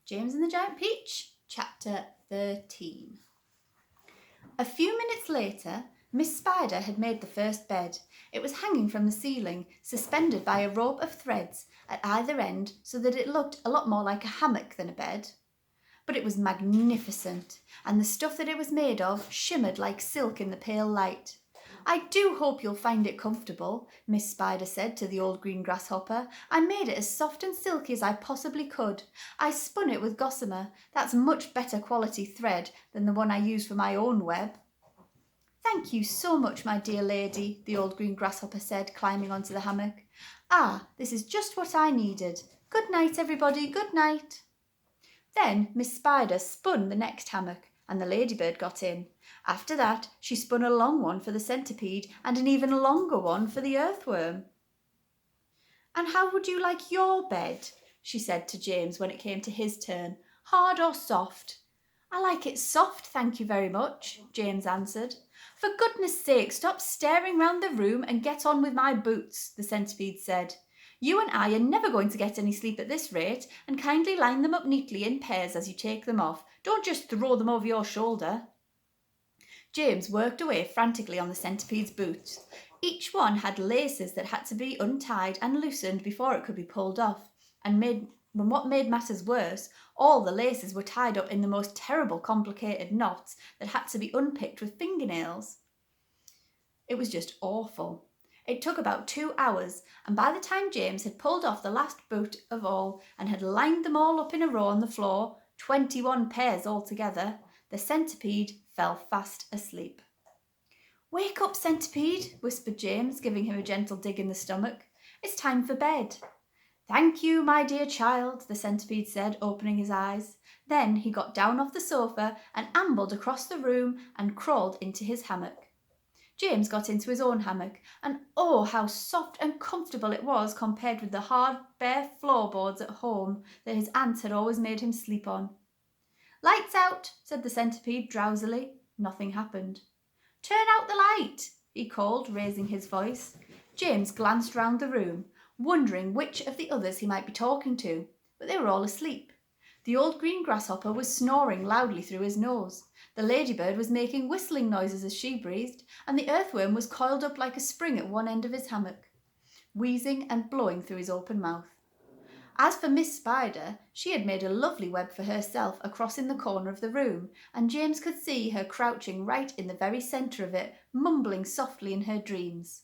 James and the Giant Peach, Chapter 13. A few minutes later, Miss Spider had made the first bed. It was hanging from the ceiling, suspended by a rope of threads at either end so that it looked a lot more like a hammock than a bed. But it was magnificent, and the stuff that it was made of shimmered like silk in the pale light. "I do hope you'll find it comfortable," Miss Spider said to the old green grasshopper. "I made it as soft and silky as I possibly could. I spun it with gossamer. That's much better quality thread than the one I use for my own web." "Thank you so much, my dear lady," the old green grasshopper said, climbing onto the hammock. "Ah, this is just what I needed. Good night, everybody, good night." Then Miss Spider spun the next hammock, and the ladybird got in. After that, she spun a long one for the centipede and an even longer one for the earthworm. "And how would you like your bed?" she said to James when it came to his turn. "Hard or soft?" "I like it soft, thank you very much," James answered. "For goodness sake, stop staring round the room and get on with my boots," the centipede said. "You and I are never going to get any sleep at this rate, and kindly line them up neatly in pairs as you take them off. Don't just throw them over your shoulder." James worked away frantically on the centipede's boots. Each one had laces that had to be untied and loosened before it could be pulled off, and what made matters worse, all the laces were tied up in the most terrible complicated knots that had to be unpicked with fingernails. It was just awful. It took about 2 hours, and by the time James had pulled off the last boot of all and had lined them all up in a row on the floor, 21 pairs altogether, the centipede fell fast asleep. "Wake up, centipede," whispered James, giving him a gentle dig in the stomach. "It's time for bed." "Thank you, my dear child," the centipede said, opening his eyes. Then he got down off the sofa and ambled across the room and crawled into his hammock. James got into his own hammock, and oh, how soft and comfortable it was compared with the hard, bare floorboards at home that his aunt had always made him sleep on. "Lights out," said the centipede drowsily. Nothing happened. "Turn out the light," he called, raising his voice. James glanced round the room, wondering which of the others he might be talking to, but they were all asleep. The old green grasshopper was snoring loudly through his nose. The ladybird was making whistling noises as she breathed, and the earthworm was coiled up like a spring at one end of his hammock, wheezing and blowing through his open mouth. As for Miss Spider, she had made a lovely web for herself across in the corner of the room, and James could see her crouching right in the very centre of it, mumbling softly in her dreams.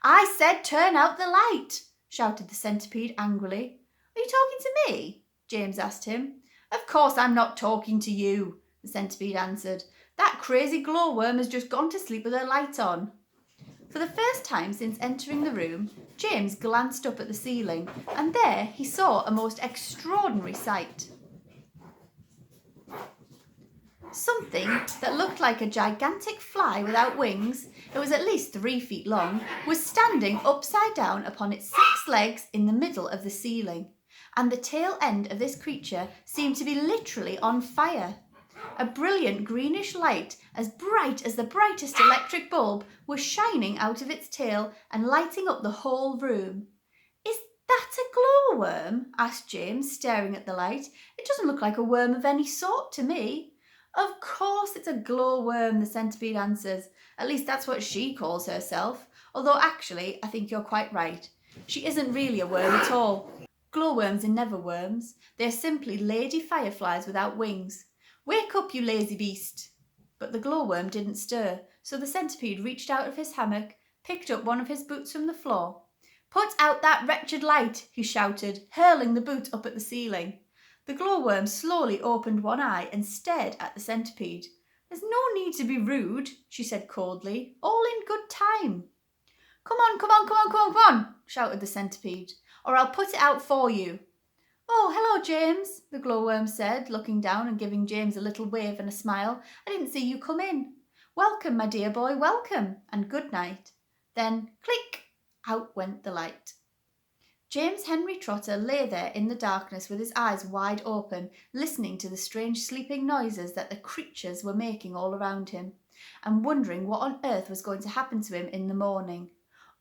"I said turn out the light!" shouted the centipede angrily. "Are you talking to me?" James asked him. "Of course I'm not talking to you," the centipede answered. "That crazy glowworm has just gone to sleep with her light on." For the first time since entering the room, James glanced up at the ceiling, and there he saw a most extraordinary sight. Something that looked like a gigantic fly without wings, it was at least 3 feet long, was standing upside down upon its 6 legs in the middle of the ceiling, and the tail end of this creature seemed to be literally on fire. A brilliant greenish light, as bright as the brightest electric bulb, was shining out of its tail and lighting up the whole room. "Is that a glowworm?" asked James, staring at the light. "It doesn't look like a worm of any sort to me." "Of course it's a glowworm," the centipede answers. "At least that's what she calls herself. Although actually, I think you're quite right. She isn't really a worm at all. Glowworms are never worms. They're simply lady fireflies without wings. Wake up, you lazy beast." But the glowworm didn't stir, so the centipede reached out of his hammock, picked up one of his boots from the floor. "Put out that wretched light," he shouted, hurling the boot up at the ceiling. The glowworm slowly opened one eye and stared at the centipede. "There's no need to be rude," she said coldly. "All in good time." "Come on, come on, come on, come on, come on," shouted the centipede, "or I'll put it out for you." "Oh, hello, James," the glowworm said, looking down and giving James a little wave and a smile. "I didn't see you come in. Welcome, my dear boy, welcome, and good night." Then, click, out went the light. James Henry Trotter lay there in the darkness with his eyes wide open, listening to the strange sleeping noises that the creatures were making all around him, and wondering what on earth was going to happen to him in the morning.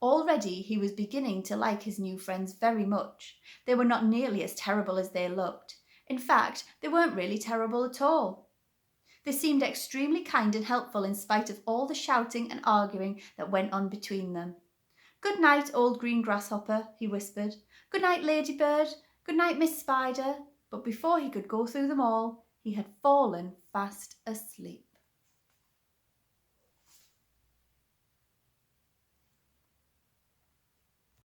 Already he was beginning to like his new friends very much. They were not nearly as terrible as they looked. In fact, they weren't really terrible at all. They seemed extremely kind and helpful in spite of all the shouting and arguing that went on between them. "Good night, old green grasshopper," he whispered. "Good night, ladybird. Good night, Miss Spider." But before he could go through them all, he had fallen fast asleep.